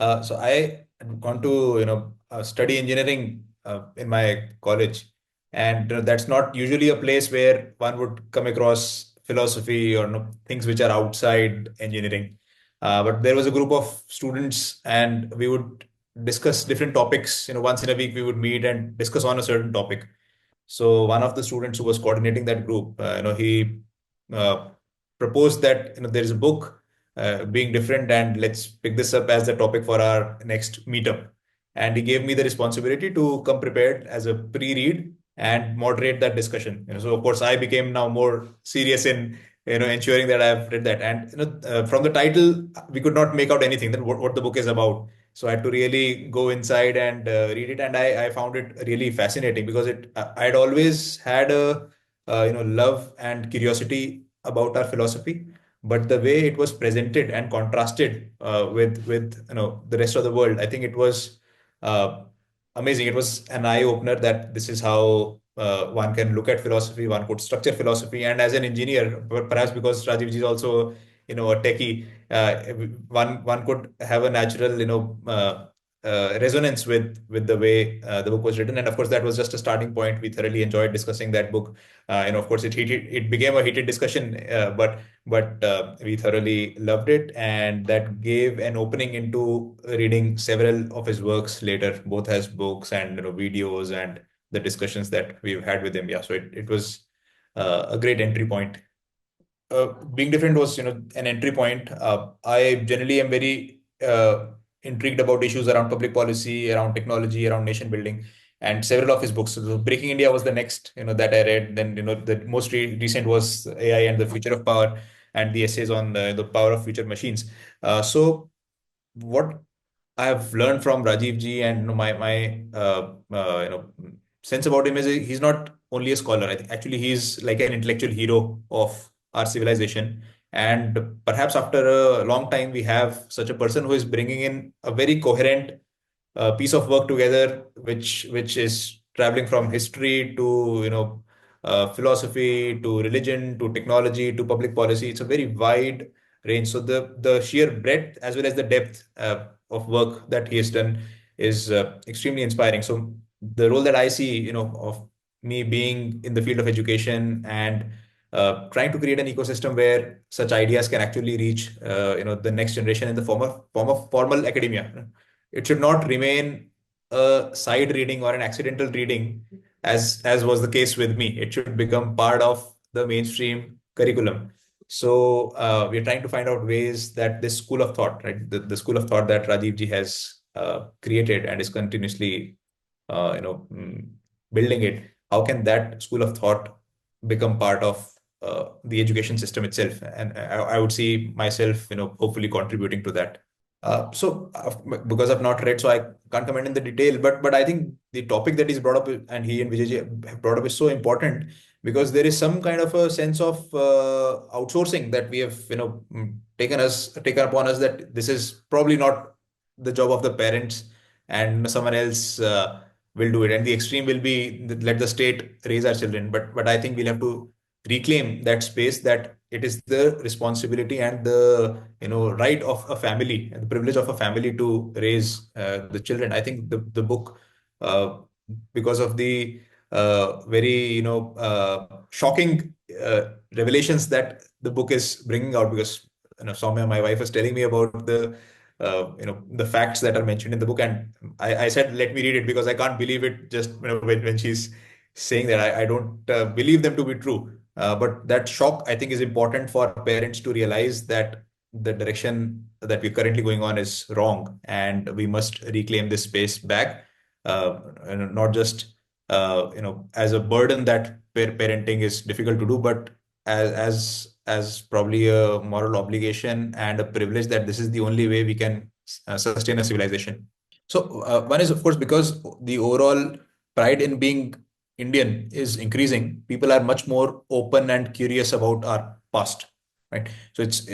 So I had gone to study engineering in my college, and that's not usually a place where one would come across philosophy or things which are outside engineering. But there was a group of students, and we would discuss different topics. Once in a week we would meet and discuss on a certain topic. So one of the students who was coordinating that group, he uh, proposed that there is a book being different, and let's pick this up as the topic for our next meetup. And he gave me the responsibility to come prepared as a pre-read and moderate that discussion. So of course I became now more serious in ensuring that I've read that. And from the title we could not make out anything that what the book is about. So I had to really go inside and read it, and I found it really fascinating because I'd always had a love and curiosity about our philosophy, but the way it was presented and contrasted with the rest of the world, I think it was uh, amazing. It was an eye opener that this is how one can look at philosophy, one could structure philosophy, and as an engineer, but perhaps because Rajiv ji is also a techie, one could have a natural resonance with the way the book was written. And of course that was just a starting point. We thoroughly enjoyed discussing that book. Of course it became a heated discussion, but we thoroughly loved it, and that gave an opening into reading several of his works later, both as books and videos, and the discussions that we've had with him. Yeah, so it was a great entry point. Being different was an entry point. I generally am very intrigued about issues around public policy, around technology, around nation building, and several of his books. So Breaking India was the next that I read. Then the most recent was AI and the Future of Power, and the essays on the power of future machines. So what I have learned from Rajiv ji, and my sense about him is he's not only a scholar. I think actually he's like an intellectual hero of our civilization. And perhaps after a long time, we have such a person who is bringing in a very coherent piece of work together, which is traveling from history to philosophy to religion to technology to public policy. It's a very wide range. So the sheer breadth as well as the depth of work that he has done is extremely inspiring. So the role that I see, of me being in the field of education and trying to create an ecosystem where such ideas can actually reach the next generation in the form of formal academia. It should not remain a side reading or an accidental reading, as was the case with me. It should become part of the mainstream curriculum. So we're trying to find out ways that this school of thought, right, the school of thought that Rajiv ji has created and is continuously, building it. How can that school of thought become part of the education system itself? And I would see myself, hopefully contributing to that. Because I've not read, so I can't comment in the detail. But I think the topic that is brought up and he and Vijay ji have brought up is so important because there is some kind of a sense of outsourcing that we have taken upon us, that this is probably not the job of the parents and someone else will do it. And the extreme will be let the state raise our children. But I think we'll have to reclaim that space, that it is the responsibility and the right of a family and the privilege of a family to raise the children. I think the book, uh, because of the very shocking revelations that the book is bringing out, because Soumya, my wife, was telling me about the facts that are mentioned in the book, and I said let me read it because I can't believe it. Just when she's saying that, I don't believe them to be true. But that shock, I think, is important for parents to realize that the direction that we're currently going on is wrong, and we must reclaim this space back. And not just as a burden that parenting is difficult to do, but as probably a moral obligation and a privilege, that this is the only way we can sustain a civilization. So one is, of course, because the overall pride in being Indian is increasing. People are much more open and curious about our past, right? So it's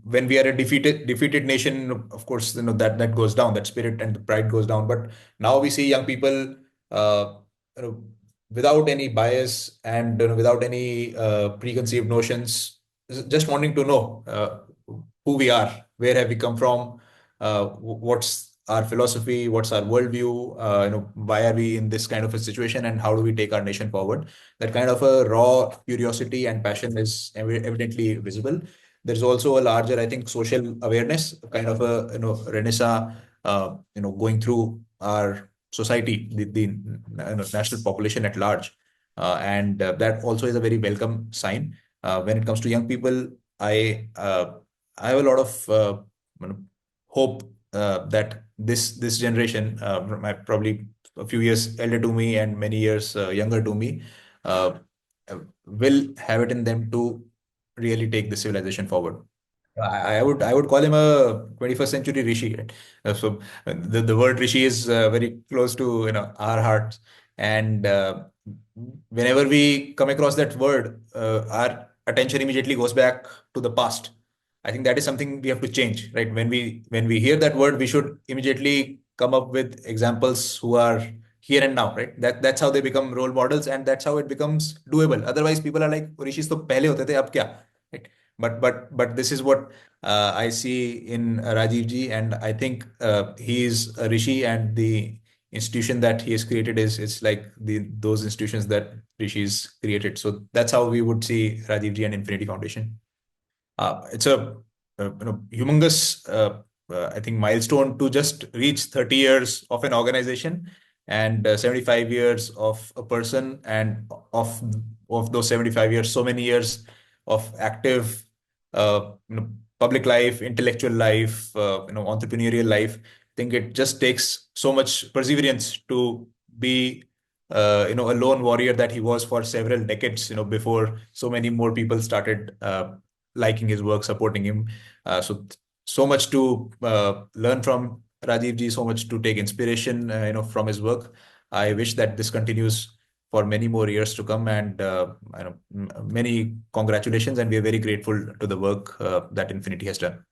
when we are a defeated nation, of course, that goes down. That spirit and the pride goes down. But now we see young people, uh, you know, without any bias and without any preconceived notions, just wanting to know who we are, where have we come from, what's our philosophy, what's our worldview, why are we in this kind of a situation, and how do we take our nation forward. That kind of a raw curiosity and passion is evidently visible. There's also a larger, I think, social awareness, kind of a renaissance, going through our society, the national population at large, and that also is a very welcome sign. When it comes to young people, I have a lot of hope that this generation, probably a few years elder to me and many years younger to me, uh, will have it in them to really take the civilization forward. I would call him a 21st century Rishi. Right? The word Rishi is very close to our hearts, and whenever we come across that word, our attention immediately goes back to the past. I think that is something we have to change, right? When we hear that word, we should immediately come up with examples who are here and now, right? That's how they become role models, and that's how it becomes doable. Otherwise, people are like, "Rishis तो पहले होते थे, अब क्या?" Right? But this is what I see in Rajiv ji, and I think he is a Rishi, and the institution that he has created is like those institutions that Rishi's created. So that's how we would see Rajiv ji and Infinity Foundation. It's a humongous, I think, milestone to just reach 30 years of an organization and 75 years of a person, and of those 75 years, so many years of active, public life, intellectual life, entrepreneurial life. I think it just takes so much perseverance to be a lone warrior that he was for several decades, before so many more people started liking his work, supporting him. So much to learn from Rajiv ji, so much to take inspiration, from his work. I wish that this continues for many more years to come, and many congratulations, and we are very grateful to the work that Infinity has done.